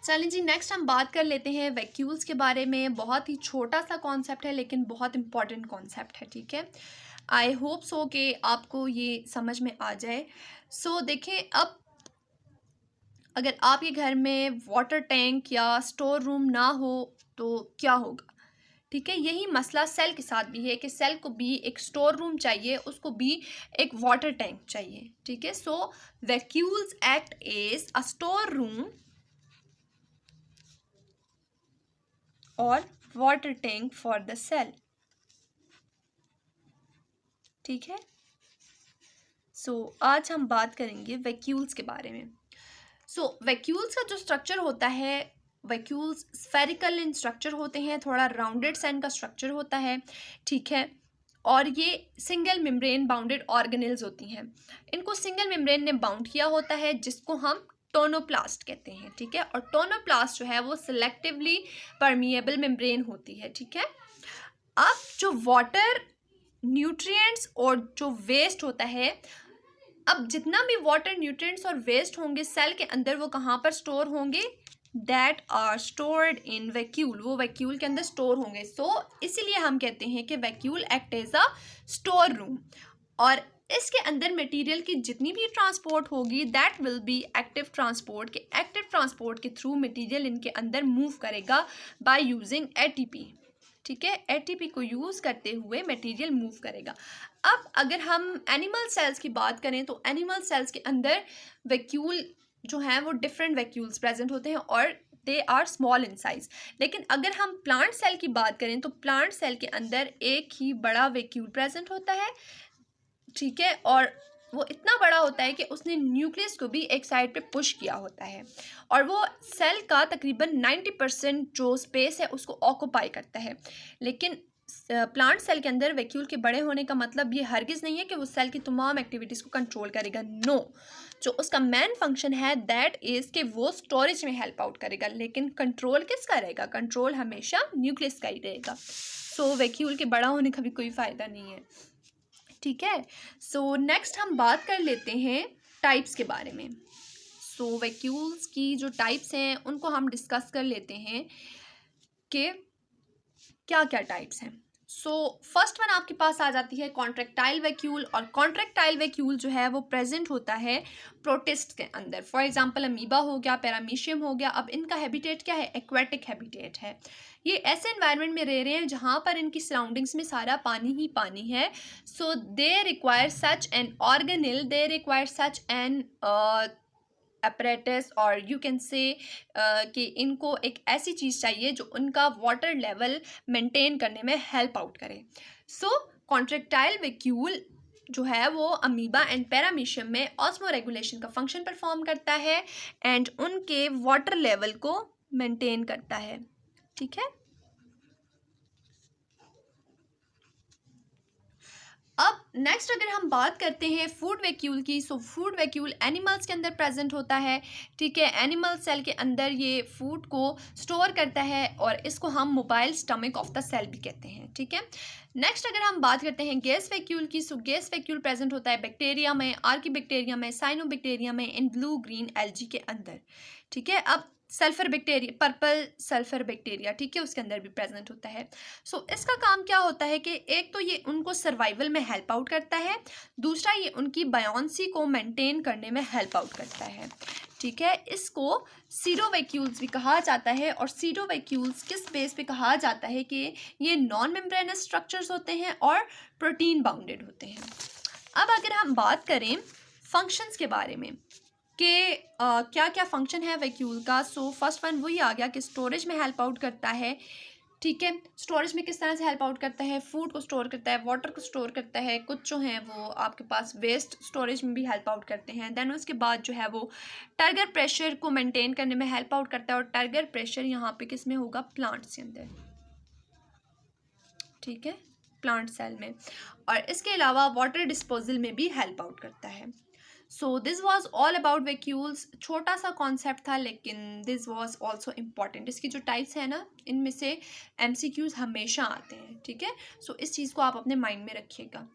चलें जी, नेक्स्ट हम बात कर लेते हैं वैक्यूल्स के बारे में। बहुत ही छोटा सा कॉन्सेप्ट है लेकिन बहुत इंपॉर्टेंट कॉन्सेप्ट है, ठीक है। आई होप सो कि आपको ये समझ में आ जाए। देखें, अब अगर आपके घर में वाटर टैंक या स्टोर रूम ना हो तो क्या होगा, ठीक है। यही मसला सेल के साथ भी है कि सेल को भी एक स्टोर रूम चाहिए, उसको भी एक वाटर टैंक चाहिए, ठीक है। Vacuoles act as a store room और water tank for the cell, ठीक है। आज हम बात करेंगे वैक्यूल्स के बारे में। वैक्यूल्स का जो स्ट्रक्चर होता है, वैक्यूल्स स्फेरिकल इन स्ट्रक्चर होते हैं, थोड़ा राउंडेड सेन का स्ट्रक्चर होता है, ठीक है। और ये सिंगल मेम्ब्रेन बाउंडेड ऑर्गेनेल्स होती हैं। इनको सिंगल मेम्ब्रेन ने बाउंड किया होता है जिसको हम टोनोप्लास्ट कहते हैं, ठीक है। और टोनोप्लास्ट जो है वो सिलेक्टिवली परमिएबल मेम्ब्रेन होती है, ठीक है। अब जो वाटर, न्यूट्रिएंट्स और जो वेस्ट होता है, अब जितना भी वाटर, न्यूट्रिएंट्स और वेस्ट होंगे सेल के अंदर, वो कहाँ पर स्टोर होंगे? That are stored in vacuole, वो वैक्यूल के अंदर स्टोर होंगे। इसीलिए हम कहते हैं कि vacuole act as a store room, और इसके अंदर मटेरियल की जितनी भी ट्रांसपोर्ट होगी that will be active transport, के एक्टिव ट्रांसपोर्ट के थ्रू मटेरियल इनके अंदर मूव करेगा बाय यूजिंग एटीपी, ठीक है। एटीपी को यूज़ करते हुए मटेरियल मूव करेगा। अब अगर हम एनिमल सेल्स की बात करें तो एनिमल सेल्स के अंदर वैक्यूल जो हैं वो डिफरेंट वैक्यूल्स प्रेजेंट होते हैं और they are small in size. लेकिन अगर हम प्लांट सेल की बात करें तो प्लांट सेल के अंदर एक ही बड़ा वैक्यूल प्रेजेंट होता है, ठीक है। और वो इतना बड़ा होता है कि उसने न्यूक्लियस को भी एक साइड पे पुश किया होता है, और वो सेल का तकरीबन 90% जो स्पेस है उसको ऑक्यूपाई करता है। लेकिन प्लांट सेल के अंदर वैक्यूल के बड़े होने का मतलब ये हरगिज़ नहीं है कि वो सेल की तमाम एक्टिविटीज़ को कंट्रोल करेगा, नो। जो उसका मेन फंक्शन है दैट इज़ कि वो स्टोरेज में हेल्प आउट करेगा, लेकिन कंट्रोल किसका रहेगा? कंट्रोल हमेशा न्यूक्लियस का ही रहेगा। वैक्यूल के बड़ा होने का भी कोई फ़ायदा नहीं है, ठीक है। नेक्स्ट हम बात कर लेते हैं टाइप्स के बारे में। वैक्यूल्स की जो टाइप्स हैं उनको हम डिस्कस कर लेते हैं कि क्या क्या टाइप्स हैं। फर्स्ट वन आपके पास आ जाती है कॉन्ट्रैक्टाइल वैक्यूल, और कॉन्ट्रैक्टाइल वैक्यूल जो है वो प्रेजेंट होता है प्रोटिस्ट के अंदर। फॉर एग्जांपल अमीबा हो गया, पैरामीशियम हो गया। अब इनका हैबिटेट क्या है? एक्वेटिक हैबिटेट है। ये ऐसे एनवायरनमेंट में रह रहे हैं जहाँ पर इनकी सराउंडिंग्स में सारा पानी ही पानी है। They require such an organelle, they require such an apparatus, और यू कैन से कि इनको एक ऐसी चीज़ चाहिए जो उनका वाटर लेवल मेंटेन करने में हेल्प आउट करे। कॉन्ट्रैक्टाइल वैक्यूल जो है वो अमीबा एंड पैरामीशियम में ऑस्मो रेगुलेशन का फंक्शन परफॉर्म करता है एंड उनके वाटर लेवल को मेंटेन करता है, ठीक है। अब नेक्स्ट अगर हम बात करते हैं फूड वैक्यूल की, फूड वैक्यूल एनिमल्स के अंदर प्रेजेंट होता है, ठीक है। एनिमल सेल के अंदर ये फूड को स्टोर करता है और इसको हम mobile stomach of the cell भी कहते हैं, ठीक है। नेक्स्ट अगर हम बात करते हैं गैस वैक्यूल की, गैस वैक्यूल प्रेजेंट होता है बैक्टीरिया में, आर्कीबैक्टीरिया में, साइनोबैक्टीरिया में, इन ब्लू ग्रीन एल्गी के अंदर, ठीक है। अब sulphur bacteria, purple sulphur bacteria, ठीक है, उसके अंदर भी प्रेजेंट होता है। इसका काम क्या होता है कि एक तो ये उनको सर्वाइवल में हेल्प आउट करता है, दूसरा ये उनकी बायोंसी को मेंटेन करने में हेल्प आउट करता है, ठीक है। इसको सीडो वैक्यूल्स भी कहा जाता है, और सीडो वैक्यूल्स किस बेस पे कहा जाता है कि ये नॉन मेम्ब्रेनस स्ट्रक्चर्स होते हैं और प्रोटीन बाउंडेड होते हैं। अब अगर हम बात करें फंक्शंस के बारे में कि क्या क्या फंक्शन है वैक्यूल का, फर्स्ट वन वही आ गया कि स्टोरेज में हेल्प आउट करता है, ठीक है। स्टोरेज में किस तरह से हेल्प आउट करता है? फूड को स्टोर करता है, वाटर को स्टोर करता है, कुछ जो हैं वो आपके पास वेस्ट स्टोरेज में भी हेल्प आउट करते हैं। देन उसके बाद जो है वो टर्गर प्रेशर को मेंटेन करने में हेल्प आउट करता है, और टर्गर प्रेशर यहाँ पे किस में होगा? प्लांट्स के अंदर, ठीक है, प्लांट सेल में। और इसके अलावा वाटर डिस्पोजल में भी हेल्प आउट करता है। This was all about vacuoles. छोटा सा कॉन्सेप्ट था लेकिन दिस वॉज ऑल्सो इम्पॉर्टेंट। इसकी जो टाइप्स हैं ना, इनमें से MCQs हमेशा आते हैं, ठीक है। इस चीज़ को आप अपने माइंड में रखिएगा।